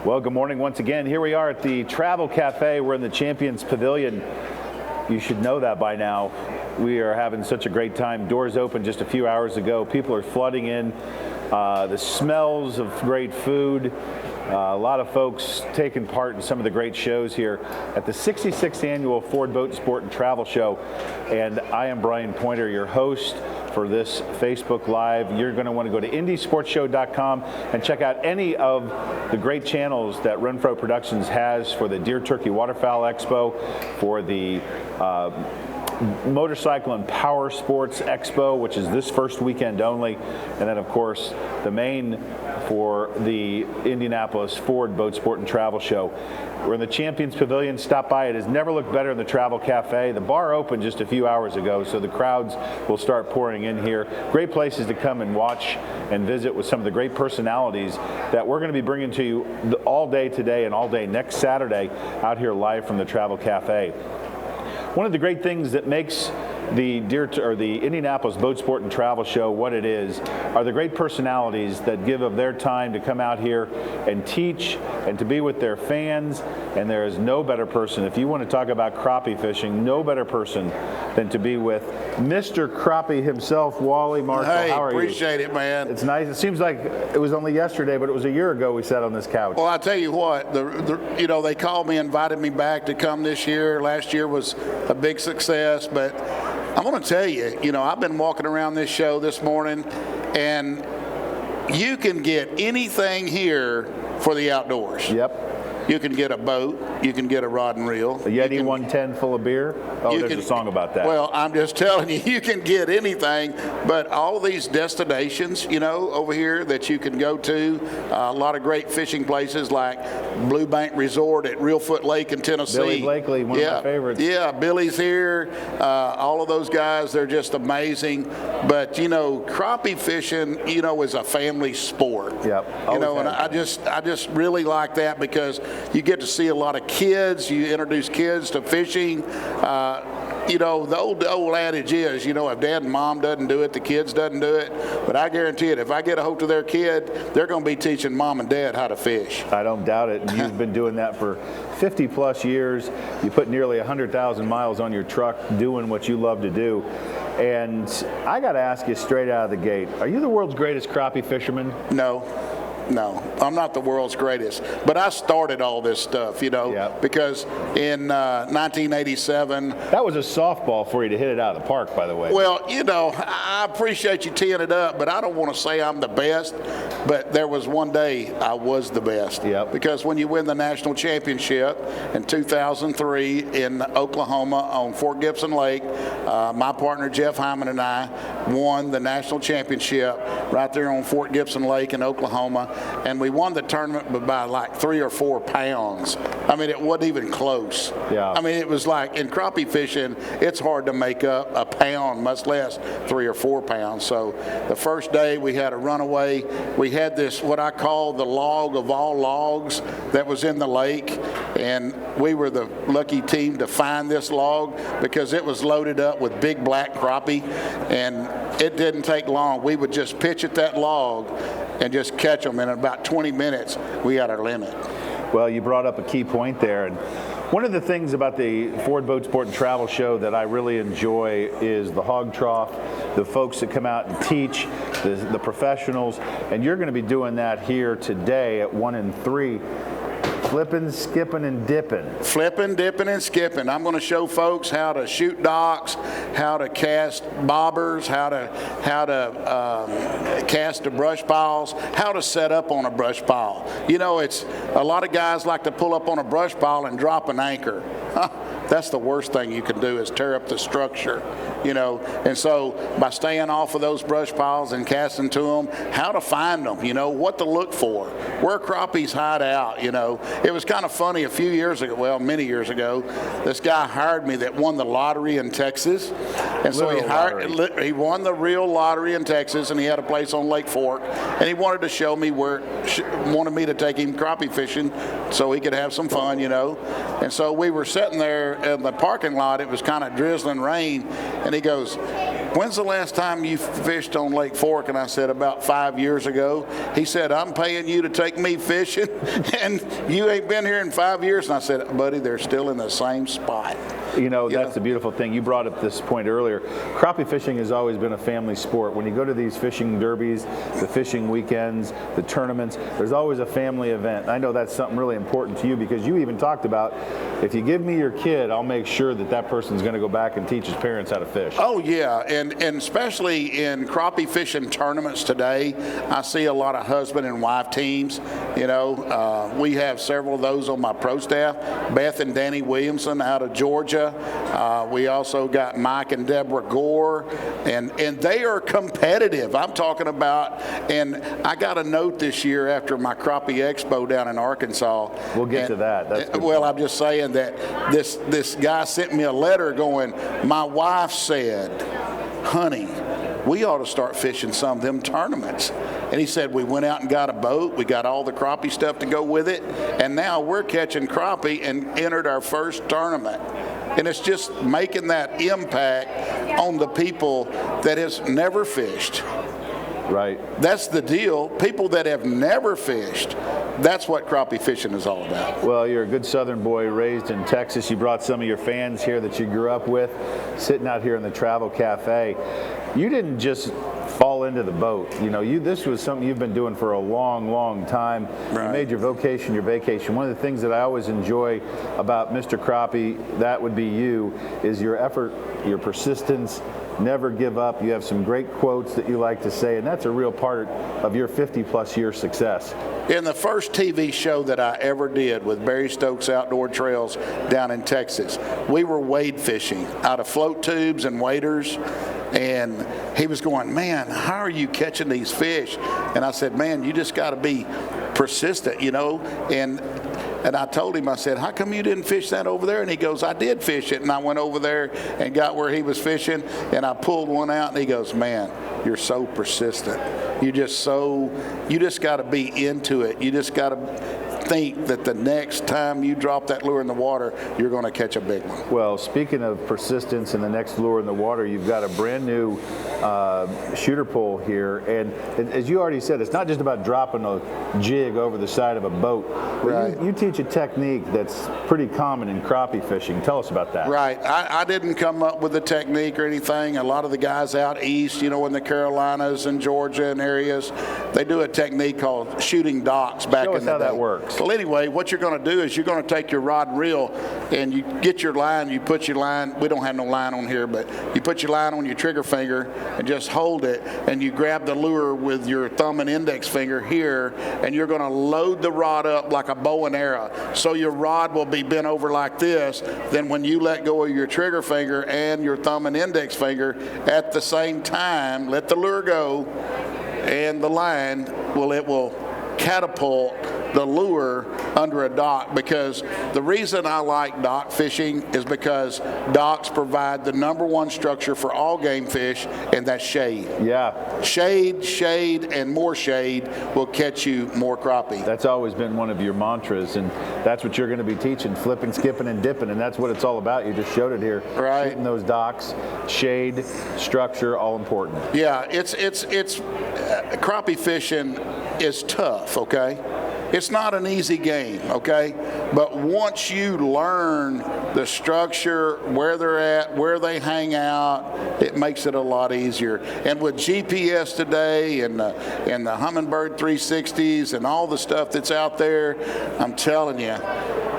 Well, good morning once again. Here we are at the Travel Cafe. We're in the Champions Pavilion. You should know that by now. We are having such a great time. Doors opened just a few hours ago. People are flooding in. The smells of great food. A lot of folks taking part in some of the great shows here at the 66th Annual Ford Boat Sport and Travel Show. And I am Bryan Poynter, your host for this Facebook Live. You're going to want to go to IndySportsShow.com and check out any of the great channels that Renfro Productions has for the Deer Turkey Waterfowl Expo, for the Motorcycle and Power Sports Expo, which is this first weekend only, and then of course the main for the Indianapolis Ford Boat Sport and Travel Show. We're in the Champions Pavilion. Stop by. It has never looked better in the Travel Cafe. The bar opened just a few hours ago, so the crowds will start pouring in here. Great places to come and watch and visit with some of the great personalities that we're going to be bringing to you all day today and all day next Saturday out here live from the Travel Cafe. One of the great things that makes the Indianapolis Boat Sport and Travel Show what it is are the great personalities that give of their time to come out here and teach and to be with their fans. And there is no better person, if you want to talk about crappie fishing, no better person than to be with Mr. Crappie himself, Wally Marshall. Hey, how are you? Appreciate it, man. It's nice. It seems like it was only yesterday, but it was a year ago we sat on this couch. Well, I tell you what, they called me, invited me back to come this year. Last year was a big success, but I'm going to tell you, I've been walking around this show this morning, and you can get anything here for the outdoors. Yep. You can get a boat. You can get a rod and reel. A Yeti 110 full of beer? Oh, there's a song about that. Well, I'm just telling you, you can get anything. But all these destinations, over here that you can go to, a lot of great fishing places like Blue Bank Resort at Reelfoot Lake in Tennessee. Billy Blakely, one of my favorites. Yeah, Billy's here. All of those guys, they're just amazing. But, crappie fishing, is a family sport. Yep. And I just really like that because you get to see a lot of kids. You introduce kids to fishing. The old adage is, if dad and mom doesn't do it, the kids doesn't do it. But I guarantee it, if I get a hold of their kid, they're going to be teaching mom and dad how to fish. I don't doubt it. And you've been doing that for 50 plus years. You put nearly 100,000 miles on your truck doing what you love to do. And I got to ask you straight out of the gate, are you the world's greatest crappie fisherman? No, I'm not the world's greatest, but I started all this stuff, because in 1987. That was a softball for you to hit it out of the park, by the way. Well, I appreciate you teeing it up, but I don't want to say I'm the best, but there was one day I was the best. Yep. Because when you win the national championship in 2003 in Oklahoma on Fort Gibson Lake, my partner Jeff Hyman and I won the national championship right there on Fort Gibson Lake in Oklahoma. And we won the tournament by like 3 or 4 pounds. I mean, it wasn't even close. Yeah. I mean, it was like in crappie fishing, it's hard to make up a pound, much less 3 or 4 pounds. So the first day we had a runaway. We had this, what I call the log of all logs that was in the lake. And we were the lucky team to find this log because it was loaded up with big black crappie. And it didn't take long. We would just pitch at that log and just catch them. And in about 20 minutes, we had our limit. Well, you brought up a key point there. And one of the things about the Ford Boat Sport and Travel Show that I really enjoy is the hog trough, the folks that come out and teach, the professionals. And you're going to be doing that here today at 1 and 3. Flipping, skipping, and dipping. Flipping, dipping, and skipping. I'm going to show folks how to shoot docks, how to cast bobbers, how to cast the brush piles, how to set up on a brush pile. It's a lot of guys like to pull up on a brush pile and drop an anchor. That's the worst thing you can do is tear up the structure, And so by staying off of those brush piles and casting to them, how to find them, what to look for, where crappies hide out, It was kind of funny a few years ago, many years ago, this guy hired me that won the lottery in Texas. And so he won the real lottery in Texas, and he had a place on Lake Fork, and he wanted to show me wanted me to take him crappie fishing so he could have some fun, And so we were sitting there in the parking lot. It was kind of drizzling rain, and he goes, when's the last time you fished on Lake Fork? And I said, about 5 years ago. He said, I'm paying you to take me fishing, and you ain't been here in 5 years. And I said, buddy, they're still in the same spot. You know, that's the beautiful thing. You brought up this point earlier. Crappie fishing has always been a family sport. When you go to these fishing derbies, the fishing weekends, the tournaments, there's always a family event. I know that's something really important to you, because you even talked about, if you give me your kid, I'll make sure that that person's going to go back and teach his parents how to fish. Oh, yeah, and especially in crappie fishing tournaments today, I see a lot of husband and wife teams. You know, we have several of those on my pro staff. Beth and Danny Williamson out of Georgia. We also got Mike and Deborah Gore, and they are competitive. I'm talking about, and I got a note this year after my Crappie Expo down in Arkansas. We'll get to that. That's good. Well, I'm just saying that this guy sent me a letter going, my wife said, honey, we ought to start fishing some of them tournaments. And he said, we went out and got a boat. We got all the crappie stuff to go with it. And now we're catching crappie and entered our first tournament. And it's just making that impact on the people that has never fished. Right. That's the deal. People that have never fished, that's what crappie fishing is all about. Well, you're a good Southern boy raised in Texas. You brought some of your fans here that you grew up with, sitting out here in the Travel Cafe. You didn't just fall into the boat. You know, this was something you've been doing for a long, long time. Right. You made your vocation your vacation. One of the things that I always enjoy about Mr. Crappie, that would be you, is your effort, your persistence, never give up. You have some great quotes that you like to say, and that's a real part of your 50-plus year success. In the first TV show that I ever did with Barry Stokes Outdoor Trails down in Texas, we were wade fishing out of float tubes and waders, and he was going, man, how are you catching these fish? And I said, man, you just got to be persistent, you know. And I told him, I said, how come you didn't fish that over there? And he goes, I did fish it. And I went over there and got where he was fishing, and I pulled one out, and he goes, man, you're so persistent. You just got to be into it. You just got to think that the next time you drop that lure in the water, you're going to catch a big one. Well, speaking of persistence and the next lure in the water, you've got a brand new shooter pole here. And as you already said, it's not just about dropping a jig over the side of a boat. Right. You teach a technique that's pretty common in crappie fishing. Tell us about that. Right. I didn't come up with the technique or anything. A lot of the guys out east, you know, in the Carolinas and Georgia and areas, they do a technique called shooting docks back in the day. Show us how that works. Well, anyway, what you're going to do is you're going to take your rod and reel, and you get your line, you put your line, we don't have no line on here, but you put your line on your trigger finger and just hold it, and you grab the lure with your thumb and index finger here, and you're going to load the rod up like a bow and arrow. So your rod will be bent over like this. Then when you let go of your trigger finger and your thumb and index finger at the same time, let the lure go, and the line will catapult the lure under a dock, because the reason I like dock fishing is because docks provide the #1 structure for all game fish, and that's shade. Yeah. Shade, and more shade will catch you more crappie. That's always been one of your mantras, and that's what you're going to be teaching, flipping, skipping, and dipping, and that's what it's all about. You just showed it here. Right. Shooting those docks, shade, structure, all important. Yeah, it's crappie fishing is tough, okay? It's not an easy game, okay? But once you learn the structure, where they're at, where they hang out, it makes it a lot easier. And with GPS today and the Humminbird 360s and all the stuff that's out there, I'm telling you,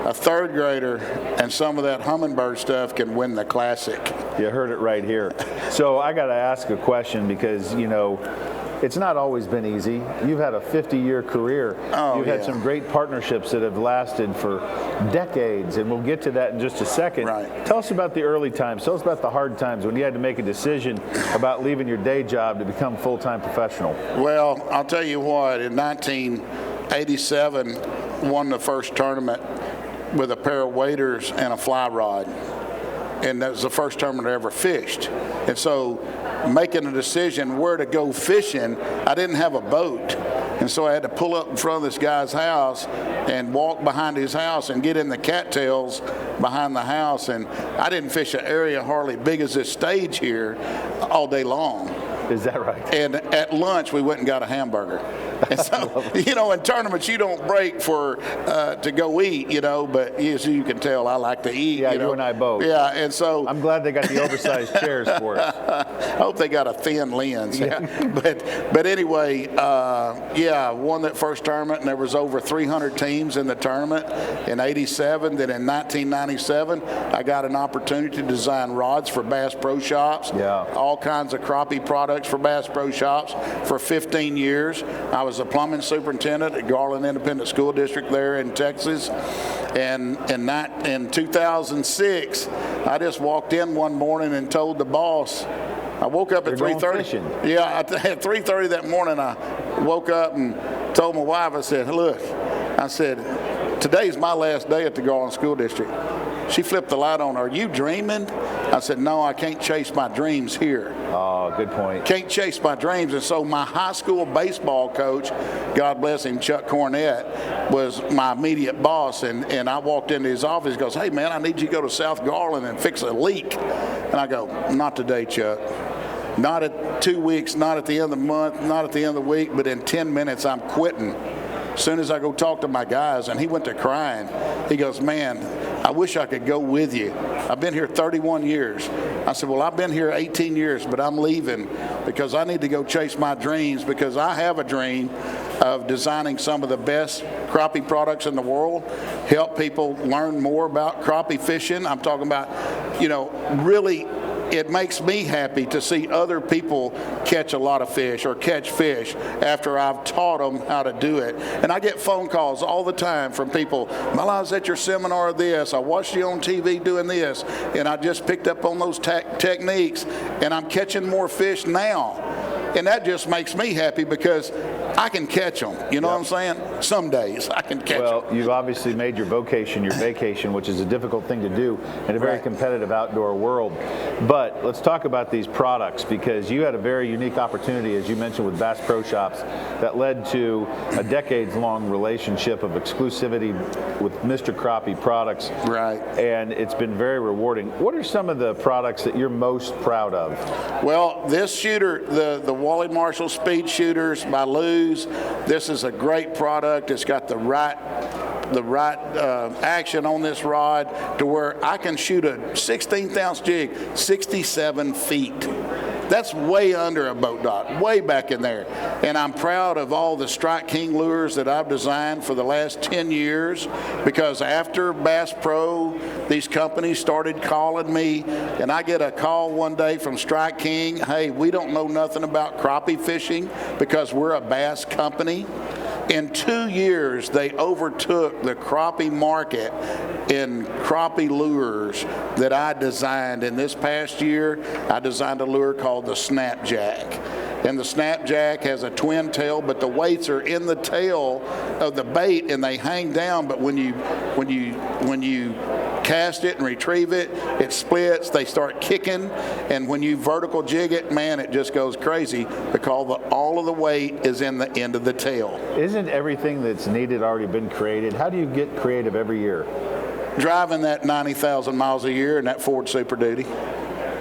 a third grader and some of that Humminbird stuff can win the classic. You heard it right here. So I got to ask a question, because, you know, it's not always been easy. You've had a 50-year career. Oh, You've had some great partnerships that have lasted for decades, and we'll get to that in just a second. Right. Tell us about the early times. Tell us about the hard times when you had to make a decision about leaving your day job to become full-time professional. Well, I'll tell you what, in 1987, won the first tournament with a pair of waders and a fly rod. And that was the first tournament I ever fished. And so making a decision where to go fishing, I didn't have a boat. And so I had to pull up in front of this guy's house and walk behind his house and get in the cattails behind the house. And I didn't fish an area hardly big as this stage here all day long. Is that right? And at lunch, we went and got a hamburger. And so, you know, in tournaments, you don't break for to go eat, you know, but as you can tell, I like to eat. Yeah, you know? you and I both. Yeah, and so. I'm glad they got the oversized chairs for us. I hope they got a thin lens. Yeah. But anyway, yeah, won that first tournament, and there was over 300 teams in the tournament in '87. Then in 1997, I got an opportunity to design rods for Bass Pro Shops. Yeah. All kinds of crappie products for Bass Pro Shops for 15 years. I was a plumbing superintendent at Garland Independent School District there in Texas. And in 2006, I just walked in one morning and told the boss, I woke up at 3:30. Yeah, at 3:30 that morning, I woke up and told my wife, I said, look, I said, today's my last day at the Garland School District. She flipped the light on. Are you dreaming? I said, no, I can't chase my dreams here. Oh, good point. Can't chase my dreams. And so my high school baseball coach, God bless him, Chuck Cornett, was my immediate boss. And I walked into his office. He goes, hey, man, I need you to go to South Garland and fix a leak. And I go, not today, Chuck. Not at 2 weeks, not at the end of the month, not at the end of the week, but in 10 minutes, I'm quitting. As soon as I go talk to my guys, and he went to crying. He goes, man, I wish I could go with you. I've been here 31 years. I said, well, I've been here 18 years, but I'm leaving because I need to go chase my dreams, because I have a dream of designing some of the best crappie products in the world, help people learn more about crappie fishing. I'm talking about, you know, really, it makes me happy to see other people catch a lot of fish or catch fish after I've taught them how to do it. And I get phone calls all the time from people, well, I was at your seminar this, I watched you on TV doing this, and I just picked up on those techniques, and I'm catching more fish now. And that just makes me happy because I can catch them. You know what I'm saying? Some days I can catch them. Well, you've obviously made your vocation your vacation, which is a difficult thing to do in a very competitive outdoor world. But let's talk about these products, because you had a very unique opportunity, as you mentioned, with Bass Pro Shops that led to a decades-long relationship of exclusivity with Mr. Crappie products. Right. And it's been very rewarding. What are some of the products that you're most proud of? Well, this shooter, the Wally Marshall Speed Shooters by Luz, this is a great product. It's got the right action on this rod to where I can shoot a 16th ounce jig 67 feet. That's way under a boat dock, way back in there. And I'm proud of all the Strike King lures that I've designed for the last 10 years, because after Bass Pro, these companies started calling me, and I get a call one day from Strike King, hey, we don't know nothing about crappie fishing because we're a bass company. In 2 years, they overtook the crappie market in crappie lures that I designed. In this past year, I designed a lure called the Snapjack. And the Snapjack has a twin tail, but the weights are in the tail of the bait and they hang down. But when you cast it and retrieve it, it splits, they start kicking, and when you vertical jig it, man, it just goes crazy because all of the weight is in the end of the tail. Isn't everything that's needed already been created? How do you get creative every year? Driving that 90,000 miles a year in that Ford Super Duty.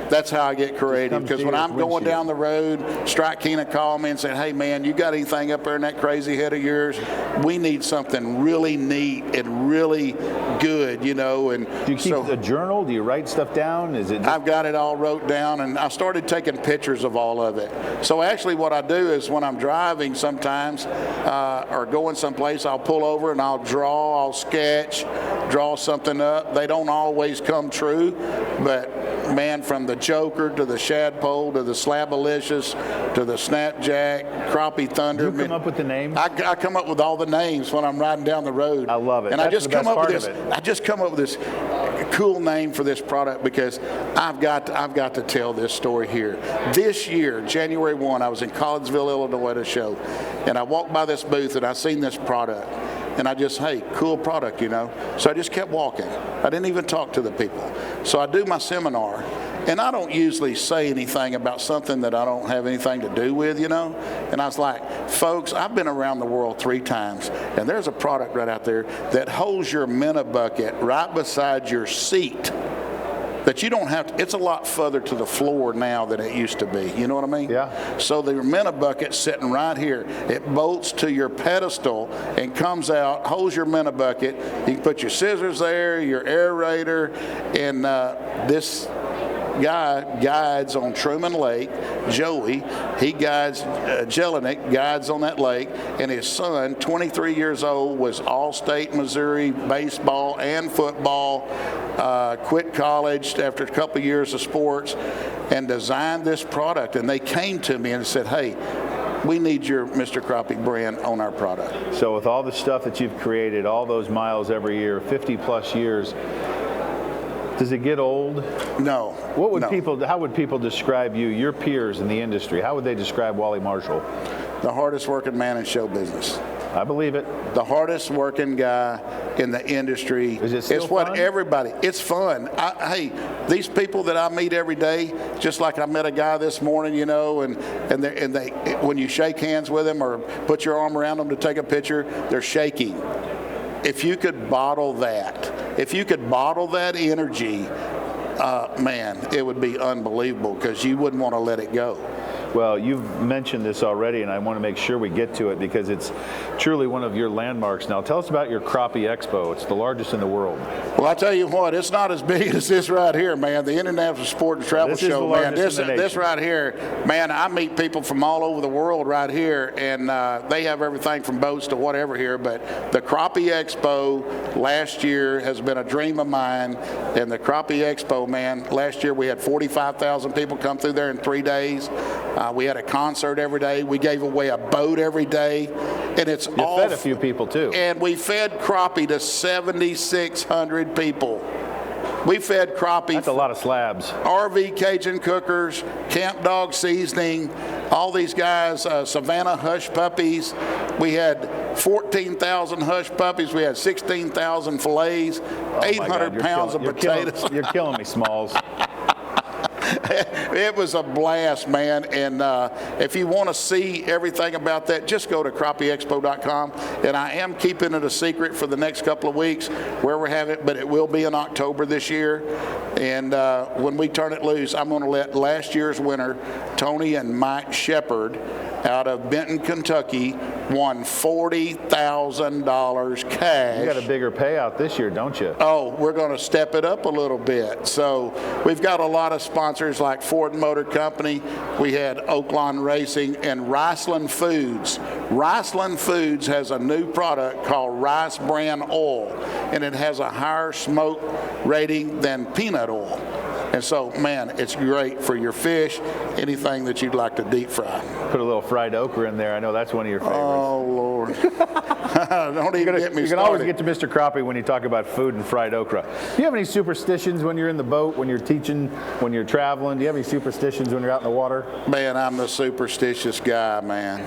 That's how I get creative, because when I'm going down the road, Strike King will call me and say, hey man, you got anything up there in that crazy head of yours? We need something really neat and really good, you know. And do you keep a journal? Do you write stuff down? Is it? I've got it all wrote down, and I started taking pictures of all of it. So actually what I do is when I'm driving sometimes or going someplace, I'll pull over and I'll draw, I'll sketch, draw something up. They don't always come true, but man, from the Joker to the Shadpole to the Slabalicious to the Snapjack, Crappie Thunder. Do you come up with the names? I come up with all the names when I'm riding down the road. I love it. And That's I just the best come up part with this. of it. I just come up with this cool name for this product because I've got to tell this story here. This year, January 1, I was in Collinsville, Illinois at a show, and I walked by this booth and I seen this product. And I just, hey, cool product, you know. So I just kept walking. I didn't even talk to the people. So I do my seminar, And I don't usually say anything about something that I don't have anything to do with, you know. And I was like, folks, I've been around the world 3 times, and there's a product right out there that holds your minute bucket right beside your seat. That you don't have to, it's a lot further to the floor now than it used to be. You know what I mean? Yeah. So the minute bucket's sitting right here. It bolts to your pedestal and comes out, holds your minute bucket. You can put your scissors there, your aerator, and this guy guides on Truman Lake. Joey, he guides, Jelinek guides on that lake, and his son, 23 years old, was all-state Missouri baseball and football, quit college after a couple years of sports, and designed this product. And they came to me and said, hey, we need your Mr. Crappie brand on our product. So with all the stuff that you've created, all those miles every year, 50 plus years, does it get old? No. What would no. how would people describe you, your peers in the industry? How would they describe Wally Marshall? The hardest working man in show business. I believe it. The hardest working guy in the industry. Is it still it's what fun? Everybody, it's fun. Hey, these people that I meet every day, just like I met a guy this morning, you know, and they when you shake hands with them or put your arm around them to take a picture, they're shaking. If you could bottle that, energy, man, it would be unbelievable because you wouldn't want to let it go. Well, you've mentioned this already, and I want to make sure we get to it because it's truly one of your landmarks. Now, tell us about your Crappie Expo. It's the largest in the world. Well, I tell you what, it's not as big as this right here, man. The Indianapolis Sport and Travel Show, man. This right here, man, I meet people from all over the world right here, and they have everything from boats to whatever here. But the Crappie Expo last year has been a dream of mine. And the Crappie Expo, man, last year we had 45,000 people come through there in 3 days. We had a concert every day. We gave away a boat every day. And it's all. You fed a few people, too. And we fed Crappie to 7,600 people. We fed Crappie. That's a lot of slabs. RV Cajun cookers, Camp Dog seasoning, all these guys, Savannah hush puppies. We had 14,000 hush puppies. We had 16,000 fillets, 800 pounds of potatoes. You're killing me, Smalls. It was a blast, man. And if you want to see everything about that, just go to crappieexpo.com. And I am keeping it a secret for the next couple of weeks where we're having it, but it will be in October this year. And when we turn it loose, I'm going to let last year's winner, Tony and Mike Shepard, out of Benton, Kentucky, won $40,000 cash. You got a bigger payout this year, don't you? Oh, we're going to step it up a little bit. So we've got a lot of sponsors like Ford Motor Company. We had Oaklawn Racing and Riceland Foods. Riceland Foods has a new product called Rice Bran Oil, and it has a higher smoke rating than peanut oil. And so, man, it's great for your fish, anything that you'd like to deep fry. Put a little fried okra in there. I know that's one of your favorites. Oh, Lord. Don't even get me started. You can always get to Mr. Crappie when you talk about food and fried okra. Do you have any superstitions when you're in the boat, when you're teaching, when you're traveling? Do you have any superstitions when you're out in the water? Man, I'm the superstitious guy, man.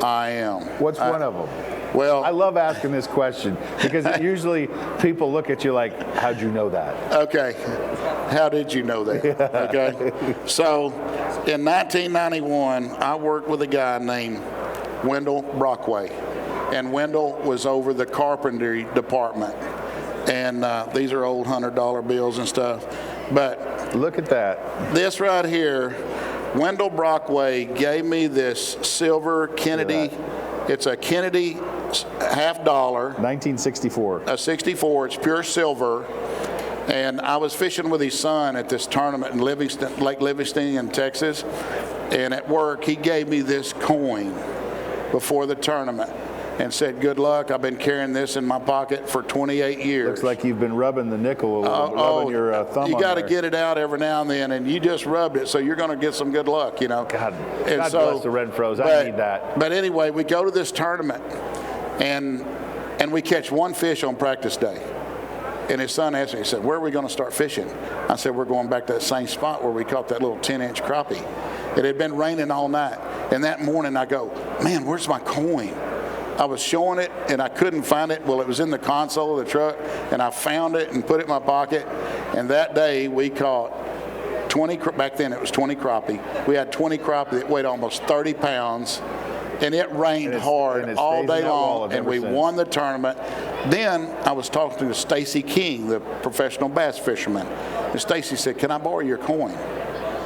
I am. What's one of them? Well, I love asking this question because usually people look at you like, how'd you know that? Okay. How did you know that? Okay. So in 1991, I worked with a guy named Wendell Brockway. And Wendell was over the carpentry department. And these are old $100 bills and stuff. But look at that. This right here, Wendell Brockway gave me this silver Kennedy. It's a Kennedy $50. 1964. A 64. It's pure silver. And I was fishing with his son at this tournament in Livingston, Lake Livingston in Texas. And at work, he gave me this coin before the tournament and said, good luck. I've been carrying this in my pocket for 28 years. Looks like you've been rubbing the nickel a little, rubbing your thumb on there. You got to get it out every now and then, and you just rubbed it, so you're going to get some good luck, you know. God bless the Renfros. I need that. But anyway, we go to this tournament, and we catch one fish on practice day. And his son asked me, he said, where are we going to start fishing? I said, we're going back to that same spot where we caught that little 10-inch crappie. It had been raining all night. And that morning I go, man, where's my coin? I was showing it, and I couldn't find it. Well, it was in the console of the truck, and I found it and put it in my pocket. And that day we caught back then it was 20 crappie. We had 20 crappie that weighed almost 30 pounds. And it rained hard all day long, and we won the tournament. Then I was talking to Stacy King, the professional bass fisherman. And Stacy said, "Can I borrow your coin?"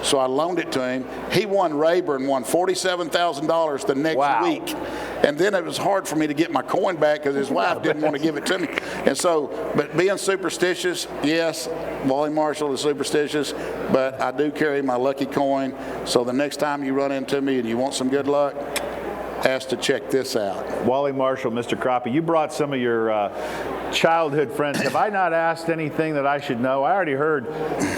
So I loaned it to him. He won Rayburn, won $47,000 the next week. And then it was hard for me to get my coin back because his wife didn't want to give it to me. And so, but being superstitious, yes, Wally Marshall is superstitious, but I do carry my lucky coin. So the next time you run into me and you want some good luck, ask to check this out. Wally Marshall, Mr. Crappie, you brought some of your childhood friends. Have I not asked anything that I should know? I already heard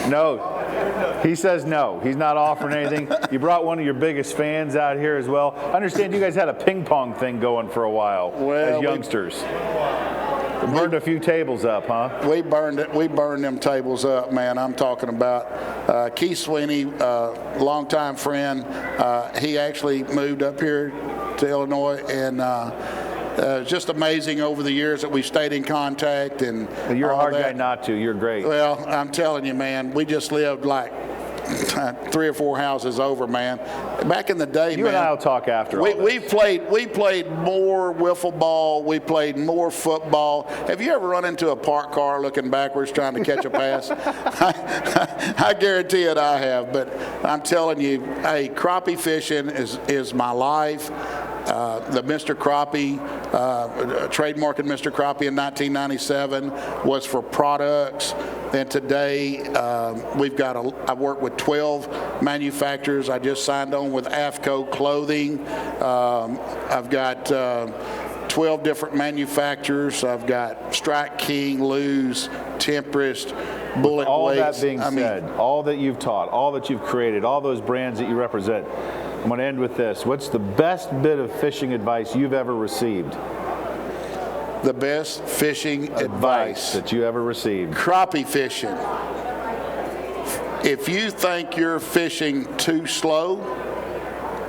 no. He says no. He's not offering anything. You brought one of your biggest fans out here as well. I understand you guys had a ping pong thing going for a while as youngsters. Burned a few tables up, huh? We burned it. We burned them tables up, man. I'm talking about Keith Sweeney, longtime friend. He actually moved up here to Illinois, and it's just amazing over the years that we've stayed in contact. And you're a hard guy not to. You're great. Well, I'm telling you, man, we just lived like 3 or 4 houses over, man. Back in the day, you man, and I will talk after. We played more wiffle ball. We played more football. Have you ever run into a parked car looking backwards trying to catch a pass? I guarantee it, I have. But I'm telling you, hey, crappie fishing is my life. The Mr. Crappie, trademarking Mr. Crappie in 1997 was for products. And today, I work with 12 manufacturers. I just signed on with AFCO Clothing. I've got 12 different manufacturers. I've got Strike King, Lew's, Tempest, Bullet all Weights. All that being said, all that you've taught, all that you've created, all those brands that you represent, I'm going to end with this. What's the best bit of fishing advice you've ever received? The best fishing advice that you ever received? Crappie fishing. If you think you're fishing too slow,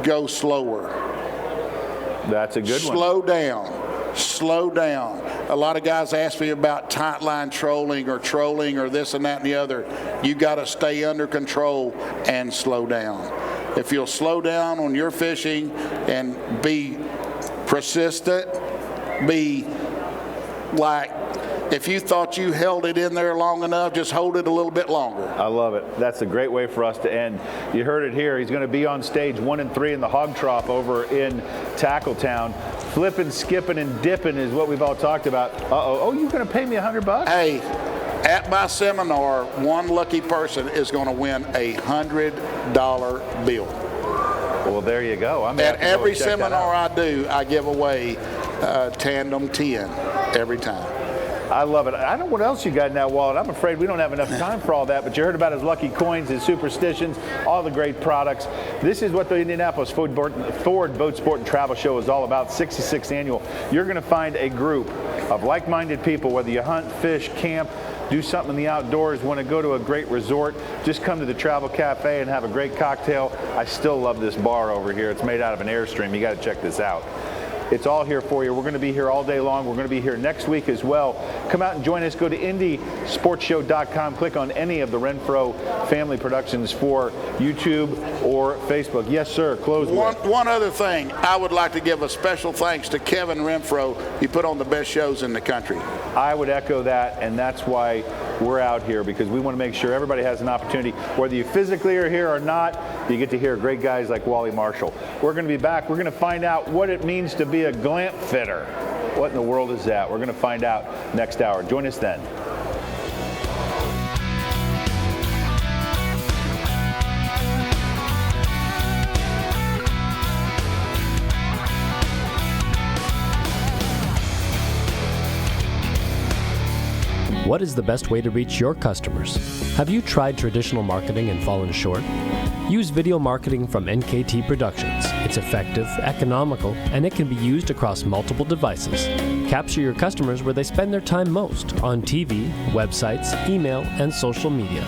go slower. That's a good one. Slow down. Slow down. A lot of guys ask me about tight line trolling or this and that and the other. You got to stay under control and slow down. If you'll slow down on your fishing and be persistent, be like, if you thought you held it in there long enough, just hold it a little bit longer. I love it. That's a great way for us to end. You heard it here. He's going to be on stage 1 and 3 in the Hog Trough over in Tackletown. Flipping, skipping, and dipping is what we've all talked about. Oh, you're going to pay me $100? Hey, at my seminar, one lucky person is going to win $100 bill. Well, there you go. At every seminar I do, I give away Tandem 10 every time. I love it. I don't know what else you got in that wallet. I'm afraid we don't have enough time for all that, but you heard about his lucky coins, his superstitions, all the great products. This is what the Indianapolis Ford Boat Sport and Travel Show is all about, 66th annual. You're going to find a group of like-minded people, whether you hunt, fish, camp, do something in the outdoors, want to go to a great resort, just come to the Travel Cafe and have a great cocktail. I still love this bar over here. It's made out of an Airstream. You got to check this out. It's all here for you. We're going to be here all day long. We're going to be here next week as well. Come out and join us. Go to IndySportsShow.com. Click on any of the Renfro family productions for YouTube or Facebook. Yes, sir. Close one other thing. I would like to give a special thanks to Kevin Renfro. He put on the best shows in the country. I would echo that, and that's why we're out here, because we want to make sure everybody has an opportunity. Whether you physically are here or not, you get to hear great guys like Wally Marshall. We're going to be back. We're going to find out what it means to be a glamp fitter. What in the world is that? We're going to find out next hour. Join us then. What is the best way to reach your customers? Have you tried traditional marketing and fallen short? Use video marketing from NKT Productions. It's effective, economical, and it can be used across multiple devices. Capture your customers where they spend their time most, on TV, websites, email, and social media.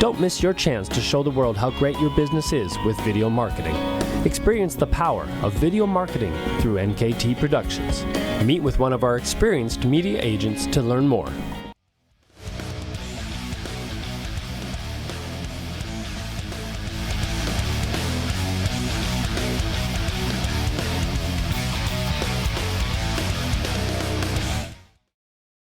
Don't miss your chance to show the world how great your business is with video marketing. Experience the power of video marketing through NKT Productions. Meet with one of our experienced media agents to learn more.